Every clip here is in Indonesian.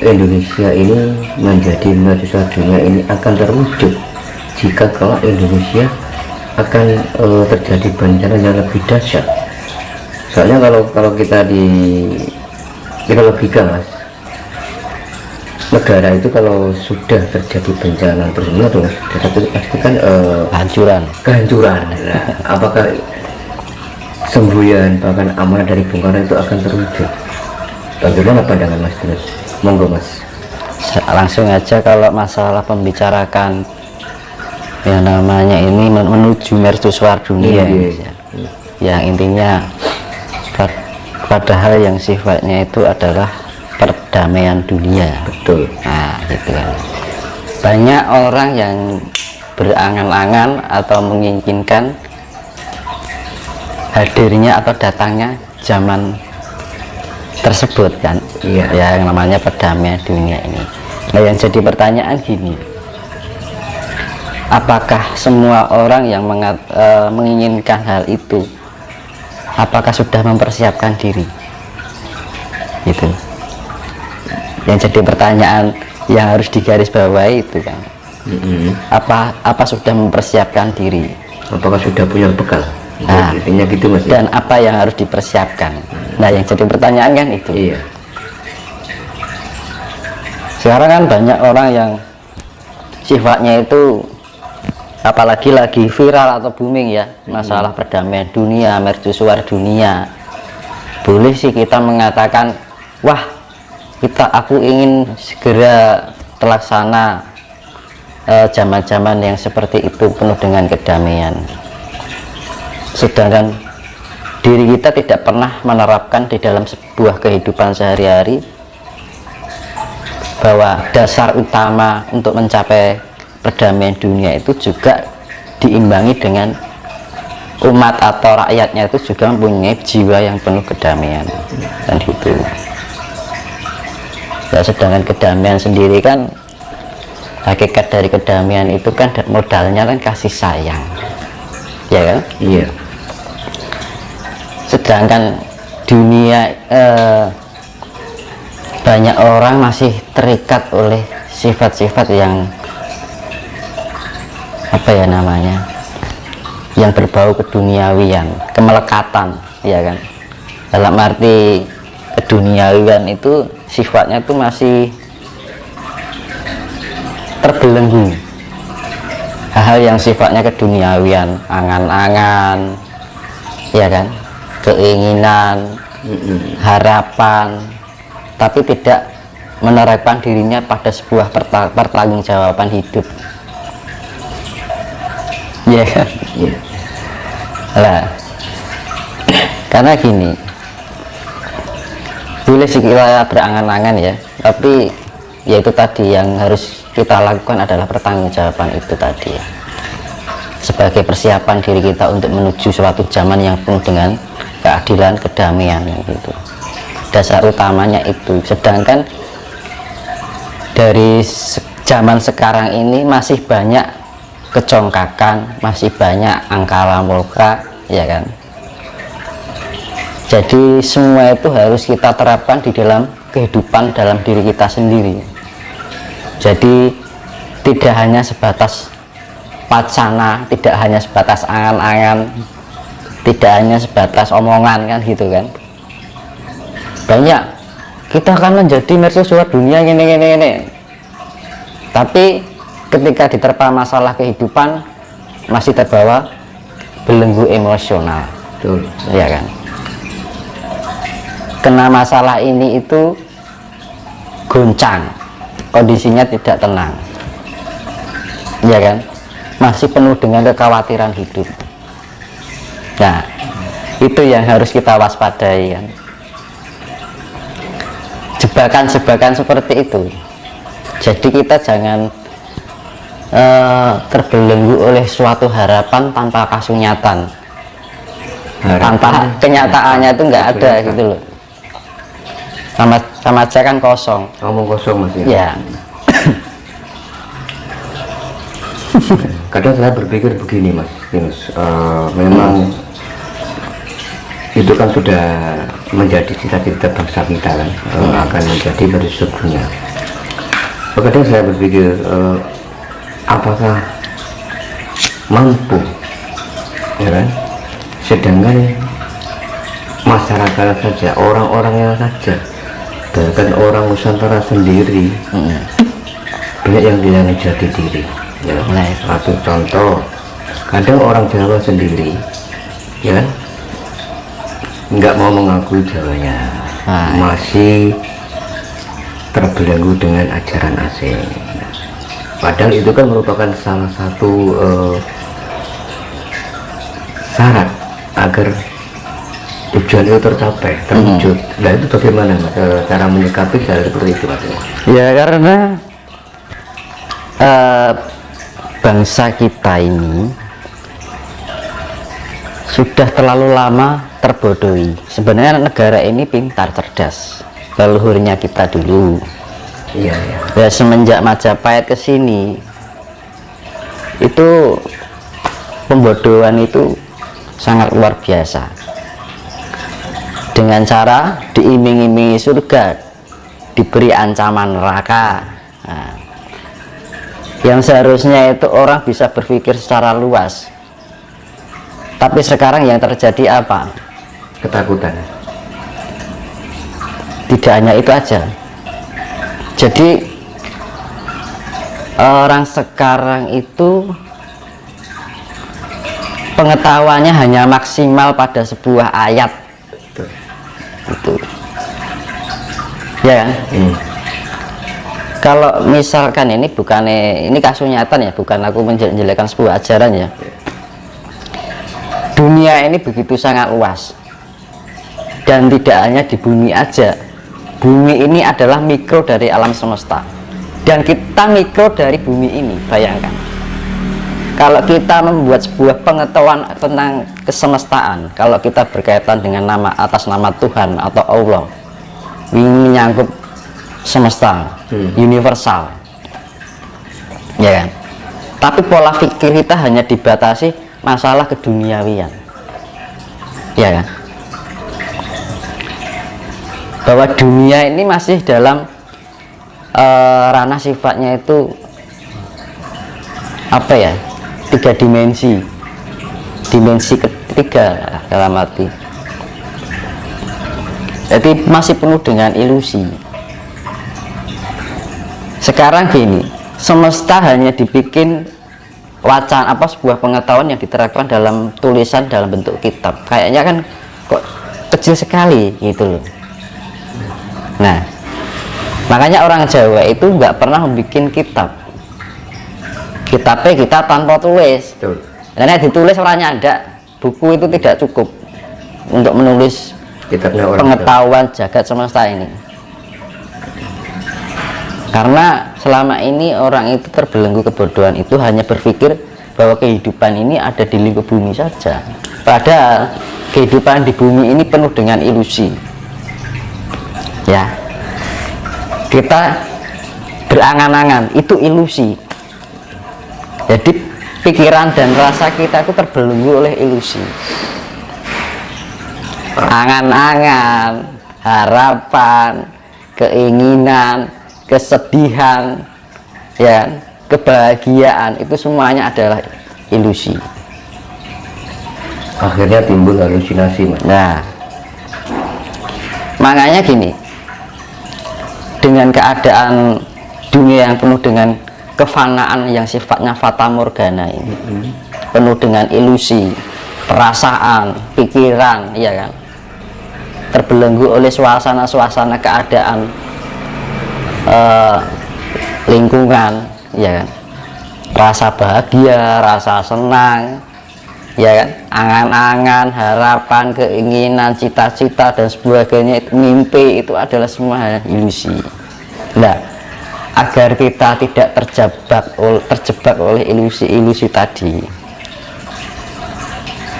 Indonesia ini menjadi mercusuar dunia ini akan terwujud jika kalau Indonesia akan terjadi bencana yang lebih dahsyat. Soalnya kalau kita logika mas, negara itu kalau sudah terjadi bencana terus pasti kan kehancuran. Nah, apakah semboyan bahkan amanah dari Bung Karno itu akan terwujud? Bagaimana pandangan mas terus? Monggo mas. Langsung aja, kalau masalah pembicarakan yang namanya ini menuju mercusuar dunia, yang intinya pada hal yang sifatnya itu adalah perdamaian dunia. Betul. Nah gitu kan, banyak orang yang berangan-angan atau menginginkan hadirnya atau datangnya zaman tersebut kan, ya, yang namanya perdamaian dunia ini. Nah yang jadi pertanyaan gini, apakah semua orang yang menginginkan hal itu, apakah sudah mempersiapkan diri? Gitu. Yang jadi pertanyaan yang harus digarisbawahi itu kan, apa sudah mempersiapkan diri? Apakah sudah punya bekal? Nah, gitu mas. Dan apa yang harus dipersiapkan? Nah yang jadi pertanyaan kan itu. Iya. Sekarang kan banyak orang yang sifatnya itu, apalagi lagi viral atau booming ya, masalah perdamaian dunia, mercusuar dunia. Boleh sih kita mengatakan, wah aku ingin segera terlaksana zaman-zaman yang seperti itu penuh dengan kedamaian. Sedangkan diri kita tidak pernah menerapkan di dalam sebuah kehidupan sehari-hari bahwa dasar utama untuk mencapai perdamaian dunia itu juga diimbangi dengan umat atau rakyatnya itu juga mempunyai jiwa yang penuh kedamaian dan itu. Ya, sedangkan kedamaian sendiri kan, hakikat dari kedamaian itu kan modalnya kan kasih sayang, ya kan? Iya. Sedangkan dunia banyak orang masih terikat oleh sifat-sifat yang apa ya namanya, yang berbau keduniawian, kemelekatan, ya kan? Dalam arti keduniawian itu sifatnya itu masih terbelenggu. Hal-hal yang sifatnya keduniawian, angan-angan, ya kan, keinginan, harapan, tapi tidak menerapkan dirinya pada sebuah pertanggungjawaban hidup, ya kan? Lah, karena gini, boleh sih kita berangan-angan ya, tapi ya itu tadi yang harus kita lakukan adalah pertanggungjawaban itu tadi ya, sebagai persiapan diri kita untuk menuju suatu zaman yang penuh dengan keadilan, kedamaian gitu. Dasar utamanya itu. Sedangkan dari zaman sekarang ini masih banyak kecongkakan, masih banyak angkara murka, ya kan? Jadi semua itu harus kita terapkan di dalam kehidupan dalam diri kita sendiri. Jadi tidak hanya sebatas wacana, tidak hanya sebatas angan-angan, tidak hanya sebatas omongan kan gitu kan. Banyak kita akan menjadi mercusuar dunia ini. Tapi ketika diterpa masalah kehidupan masih terbawa belenggu emosional. Betul. Ya kan. Kena masalah ini itu goncang, kondisinya tidak tenang, ya kan, masih penuh dengan kekhawatiran hidup. Nah itu yang harus kita waspadai kan, jebakan-jebakan seperti itu. Jadi kita jangan terbelenggu oleh suatu harapan tanpa kasunyatan, tanpa kenyataannya itu nggak ada gitu loh. Sama aja kan kosong, ngomong kosong mas ya. Kadang saya berpikir begini mas Yunus, memang itu kan sudah menjadi cita-cita bangsa kita kan, akan menjadi garis dunia. Kadang saya berpikir, apakah mampu, ya kan? Sedangkan masyarakat saja, orang-orangnya saja, bahkan orang Nusantara sendiri banyak yang bilang jati diri, ya. Satu contoh, kadang orang Jawa sendiri, ya, nggak mau mengakui Jawanya, masih terbelenggu dengan ajaran asing. Padahal itu kan merupakan salah satu syarat agar tujuan itu tercapai, terwujud. Nah itu bagaimana Mas, cara menyikapi hal seperti itu Mas? Ya karena bangsa kita ini sudah terlalu lama terbodohi. Sebenarnya negara ini pintar, cerdas, leluhurnya kita dulu. Iya, iya. Ya semenjak Majapahit ke sini itu pembodohan itu sangat luar biasa. Dengan cara diiming-imingi surga, diberi ancaman neraka. Nah, yang seharusnya itu orang bisa berpikir secara luas, tapi sekarang yang terjadi apa? Ketakutan. Tidak hanya itu aja. Jadi orang sekarang itu pengetahuannya hanya maksimal pada sebuah ayat. Itu ya kan? Kalau misalkan ini kasus nyata ya, bukan aku menjelekkan sebuah ajaran ya. Dunia ini begitu sangat luas, dan tidak hanya di bumi aja. Bumi ini adalah mikro dari alam semesta, dan kita mikro dari bumi ini. Bayangkan kalau kita membuat sebuah pengetahuan tentang kesemestaan, kalau kita berkaitan dengan nama atas nama Tuhan atau Allah, ini menyangkut semesta, universal, ya kan? Tapi pola pikir kita hanya dibatasi masalah keduniawian, ya kan? Bahwa dunia ini masih dalam ranah sifatnya itu apa ya? 3 dimensi, dimensi ketiga dalam arti. Jadi masih penuh dengan ilusi. Sekarang gini, semesta hanya dibikin wacana sebuah pengetahuan yang diterapkan dalam tulisan dalam bentuk kitab. Kayaknya kan kok kecil sekali gitu loh. Nah, makanya orang Jawa itu nggak pernah membuat kitab. Kitabnya kita tanpa tulis. Karena ditulis orangnya ada, buku itu tidak cukup untuk menulis pengetahuan jagat semesta ini. Karena selama ini orang itu terbelenggu kebodohan itu, hanya berpikir bahwa kehidupan ini ada di lingkup bumi saja. Padahal kehidupan di bumi ini penuh dengan ilusi. Ya, kita berangan-angan itu ilusi. Jadi pikiran dan rasa kita itu terbelenggu oleh ilusi, angan-angan, harapan, keinginan, kesedihan, ya, kebahagiaan, itu semuanya adalah ilusi. Akhirnya timbul halusinasi, Mas. Nah, makanya gini, dengan keadaan dunia yang penuh dengan kefanaan yang sifatnya fata morgana ini, penuh dengan ilusi, perasaan, pikiran, ya kan, terbelenggu oleh suasana-suasana keadaan, lingkungan, ya kan, rasa bahagia, rasa senang, ya kan, angan-angan, harapan, keinginan, cita-cita dan sebagainya, mimpi, itu adalah semua ilusi. Nah, agar kita tidak terjebak oleh ilusi-ilusi tadi,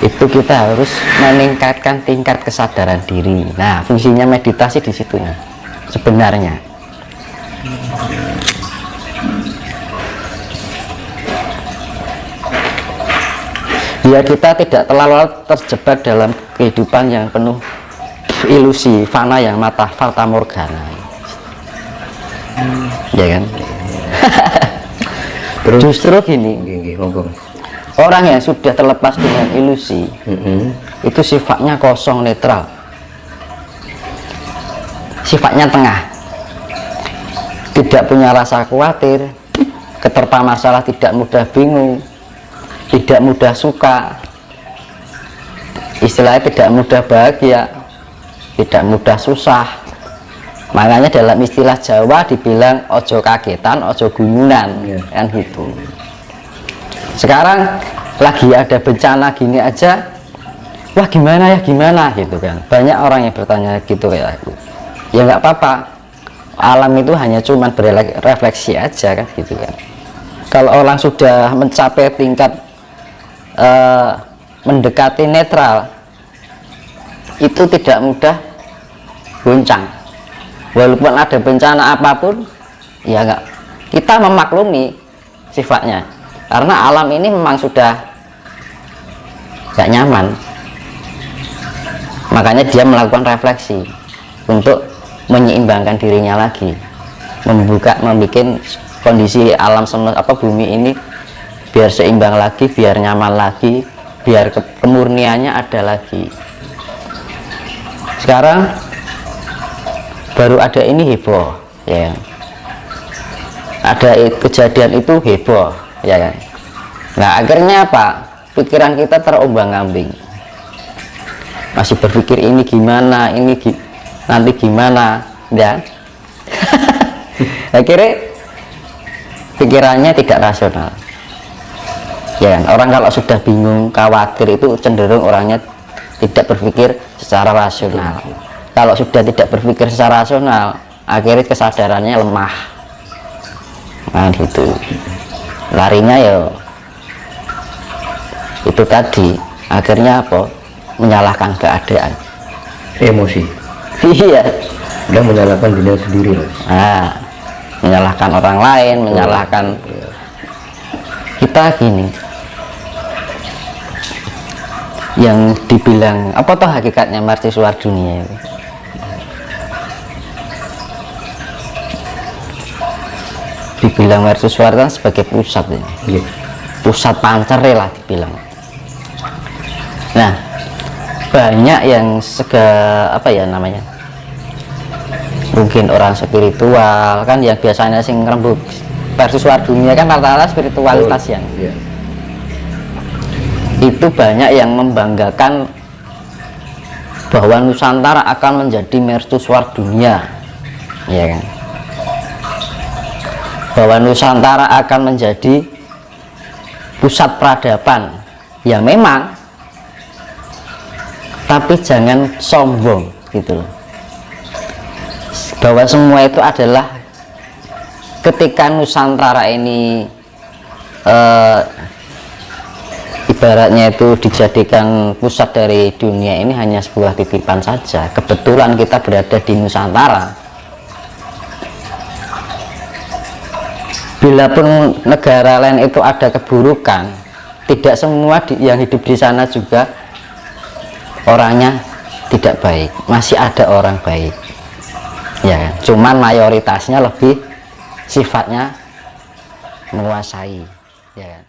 itu kita harus meningkatkan tingkat kesadaran diri. Nah, fungsinya meditasi di situ sebenarnya. Biar kita tidak terlalu terjebak dalam kehidupan yang penuh ilusi, fana yang mata fata morgana, ya kan? Terus Justru gini, nggih, monggo Mas. orang yang sudah terlepas dengan ilusi itu sifatnya kosong, netral, sifatnya tengah, tidak punya rasa khawatir, keterpa masalah tidak mudah bingung, tidak mudah suka, istilahnya tidak mudah bahagia, tidak mudah susah. Makanya dalam istilah Jawa dibilang ojo kagetan, ojo gumunan, kan gitu. Sekarang lagi ada bencana gini aja, wah gimana ya, gimana gitu kan. Banyak orang yang bertanya gitu kayak aku. Ya nggak apa-apa, alam itu hanya cuman berefleksi aja kan gitu kan. Kalau orang sudah mencapai tingkat mendekati netral, itu tidak mudah goncang. Walaupun ada bencana apapun, ya enggak, kita memaklumi sifatnya, karena alam ini memang sudah gak nyaman. Makanya dia melakukan refleksi untuk menyeimbangkan dirinya lagi, membuat kondisi alam semesta bumi ini biar seimbang lagi, biar nyaman lagi, biar kemurniannya ada lagi. Sekarang baru ada ini heboh, ya, ada kejadian itu heboh, ya kan. Nah akhirnya apa, pikiran kita terombang-ambing, masih berpikir ini gimana, nanti gimana, ya. Akhirnya pikirannya tidak rasional, ya kan. Orang kalau sudah bingung, khawatir, itu cenderung orangnya tidak berpikir secara rasional. Kalau sudah tidak berpikir secara rasional, akhirnya kesadarannya lemah, nah gitu. Larinya ya itu tadi, akhirnya apa, menyalahkan keadaan, Emosi. iya, Udah menyalahkan diri sendiri, Mas. nah, menyalahkan orang lain, menyalahkan kita. Gini, yang dibilang apa toh hakikatnya mercusuar dunia itu? Dibilang mercusuar kan sebagai pusat ini, pusat pancer lah dibilang. Nah banyak yang namanya, mungkin orang spiritual kan, yang biasanya sing ngerembug mercusuar dunia kan rata-rata spiritualitas yang itu banyak yang membanggakan bahwa Nusantara akan menjadi mercusuar dunia, ya kan, bahwa Nusantara akan menjadi pusat peradaban. Ya memang, tapi jangan sombong gitu loh, bahwa semua itu adalah ketika Nusantara ini ibaratnya itu dijadikan pusat dari dunia ini hanya sebuah titipan saja. Kebetulan kita berada di Nusantara. Bila pun negara lain itu ada keburukan, tidak semua yang hidup di sana juga orangnya tidak baik, masih ada orang baik, ya kan? Cuman mayoritasnya lebih sifatnya menguasai, ya kan?